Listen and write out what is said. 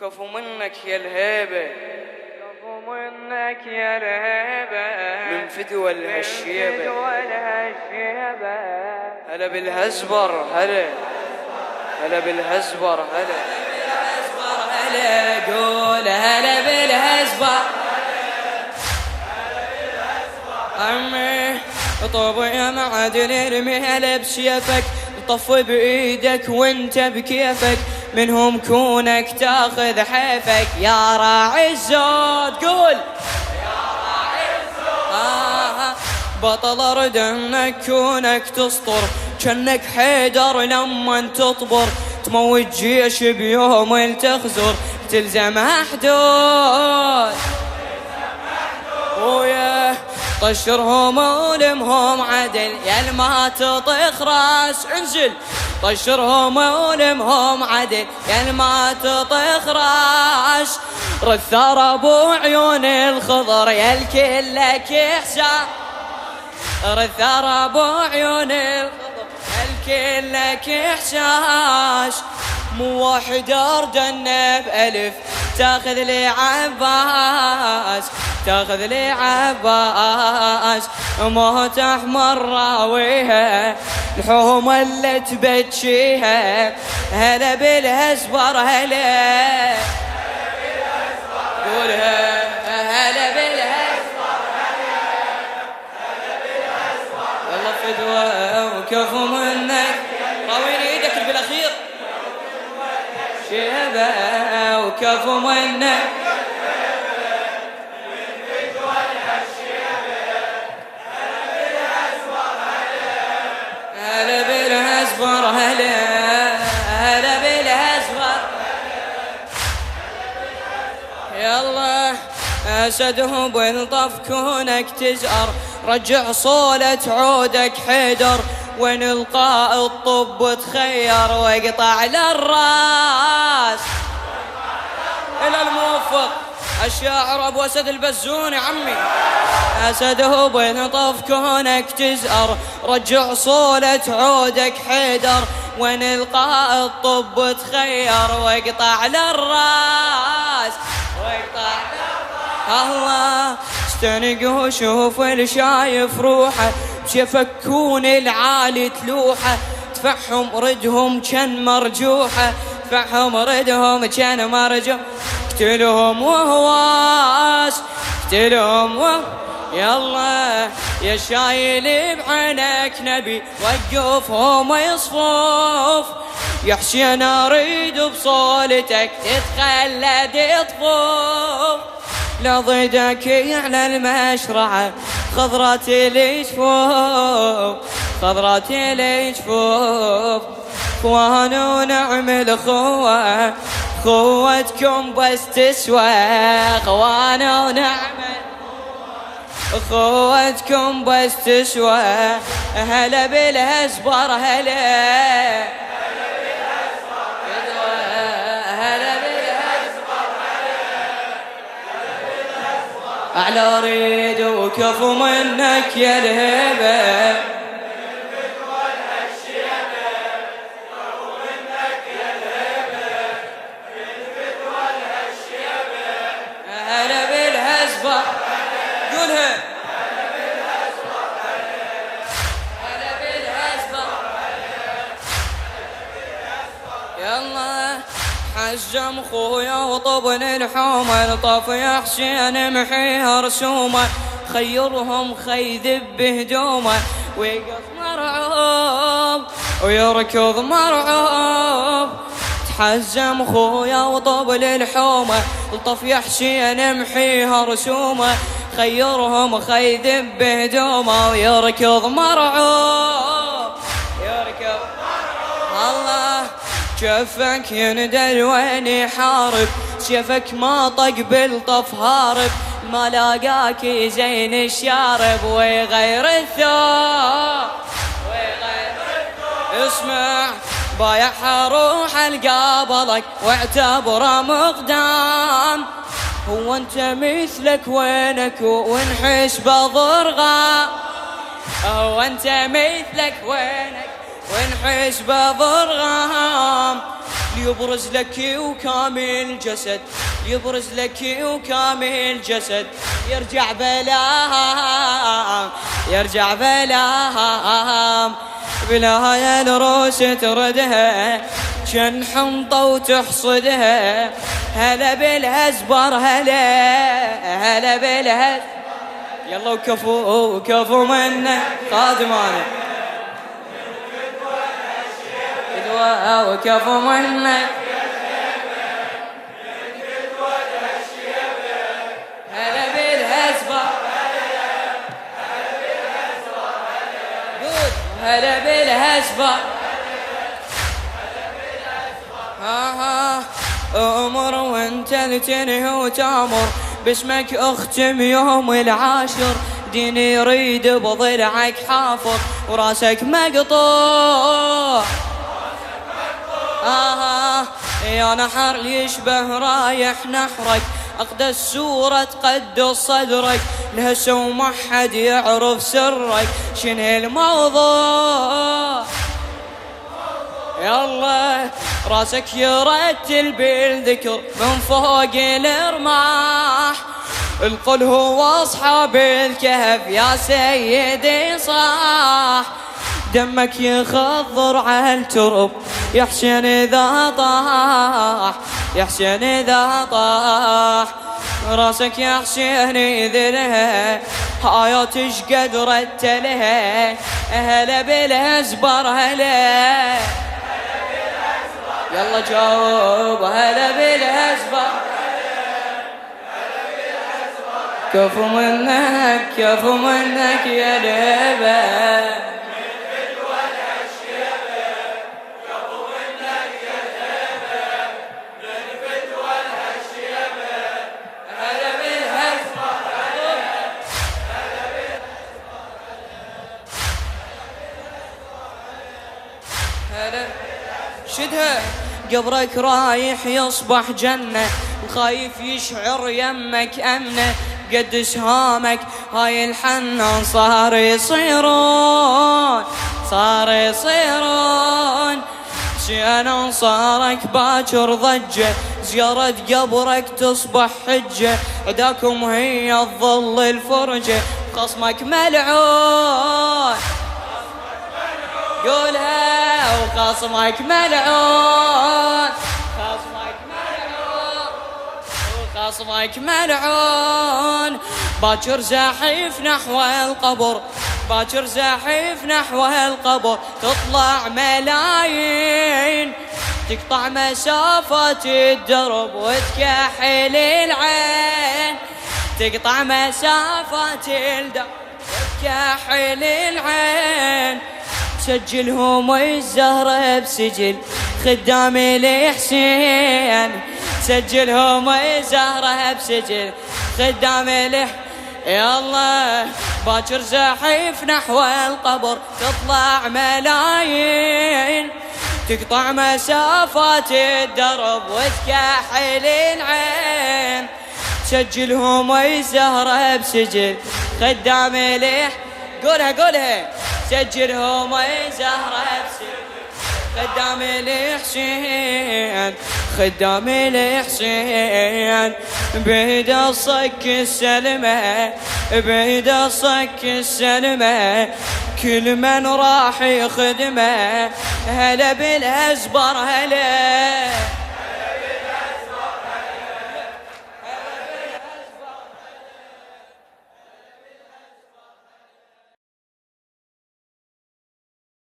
كفو منك يا الهيبة، كفو منك يا الهيبة، من فدوى الهالشيبة، هلا بالهزبر، هلا بالهزبر، هلا قول هلا بالهزبر. عمي طوب يا معدن ارميها بسيفك، طف بايدك وانت بكيفك، منهم كونك تاخذ حيفك يا راعي الزود. قول يا راعي الزود. بطل ارد انك كونك تسطر، كنك حيدر لما تطبر، تموت جيش بيوم تخزر، تلزم حدود ويا طشرهم ولمهم عدل، يا ما تطيخ راس انزل طشرهم ولمهم عدل، يا ما تطيخ راس رثار ابو عيون الخضر، يا الكل لك احسان رثار ابو عيون الخضر، يا الكل لك احساس، مو واحد اردنا بألف تاخذ لي عباس، تاخذ لي عباس، موت احمر راويها الحوم اللي تبتشيها، هلا بالهزبر هلا قولها هلا بالهزبر هلا بالهزبر، الله فدوى وكفو منك راويني ايدك بالاخير شيبة وكفو منك هلا بالهزبر هلا بالهزبر يلا اسده بالطف كونك تزأر، رجع صولة عودك حيدر، ونلقى الطب تخير واقطع للراس. الى الموفق الشاعر ابو اسد البزون عمي، اسده بنطف كونك تزأر، رجع صولة عودك حيدر، ونلقى الطب تخير واقطع للراس واقطع الله. استنق وشوف الشايف روحه، بشفكون العالي تلوحه، تفحم ردهم كان مرجوحه، تفحم ردهم كان مرجوح، اقتلهم وهواس اقتلهم يلا يا شايل بعينك نبي وقفهم يصفوف، يا حسين اريد بصولتك تتخلد طفوف، لضدك على المشرعة خضرة الجفوف خضرة الجفوف، اخوان ونعمل خوة خوتكم بس تسوى، اخوان ونعمل خوتكم بس تسوى، هلا بالهزبر هلا أعلى أريد وكفو منك يا الهبة، هلا بالهزبر قولها هلا بالهزبر يلا حجم خويا وطبن الحومة، طف يا حسين محيها رسومه، خيرهم خيذب بهدومه، ويقف مرعوب ويركض مرعوب، تحزم خويا وطبل الحومة، طف يا حسين محيها رسومه، خيرهم خيذب بهدومه، ويركض مرعوب يركض الله. شفك يندل وين يحارب، شفك ما طق بالطف هارب، ما لاقاك زين الشارب ويغير الثوب ويغير الثوب. اسمع بايع روح القابلك واعتبره مقدام، هو انت مثلك وينك ونحس بضرغام، هو انت مثلك وينك ونحس بضرغام، ليبرز لك وكامل جسد، يبرز لك وكامل جسد. يرجع بلاهم، يرجع بلاهم، بلاها الروس تردها، شن حنطة وتحصدها. هلا بالهزبر، هلا بالهزبر. يلا وكفو منه قادمانه، وكفو منه. هلا بالهزبر، هلا بالهزبر. أمر وانت تنهي وتامر، باسمك اختم يوم العاشر. ديني يريد بضلعك حافر، وراسك مقطوع. يا نحر يشبه رايح نحرك، أقدس سورة تقدس صدرك. لهسه وما حد يعرف سرك، شنو الموضوع؟ يلا راسك يرتل بالذكر من فوق الرماح. القل هو أصحاب الكهف يا سيدي صاح. دمك يخضر على الترب يا حسين إذا طاح، يا حسين إذا طاح. راسك يا حسين يذلها، آيات شقد رتلها. هلا بالهزبر، هلا يلا جاوب. هلا بالهزبر، كفو منك، كفو منك يا لهبة. شدها قبرك رايح يصبح جنة، الخايف يشعر يمك أمنه. قد سهامك هاي الحنان صار يصيرون، صار يصيرون. شينا صارك باكر ضجة، زيارة قبرك تصبح حجة. عداكم هي الظل الفرجة، خصمك ملعون. قولها وخصمك ملعون، خصمك ملعون، وخصمك ملعون. باكر زاحف نحو القبر، باكر زاحف نحو القبر. تطلع ملايين تقطع مسافات الدرب وتكحل العين، تقطع مسافات الدرب وتكحل العين. سجلهم الزهرة بسجل خدام الحسين، سجلهم الزهرة بسجل خدام الحسين. يلا باكر زاحف نحو القبر، تطلع ملايين تقطع مسافات الدرب وتكحل العين. سجلهم الزهرة بسجل خدام الحسين. قولها قولها. سجلهم زهرة بسجل خدام الحسين، خدام الحسين. بيد الصك السلمة، بيد الصك السلمة. كل من راح يخدمه. هلا بالهزبر، هلا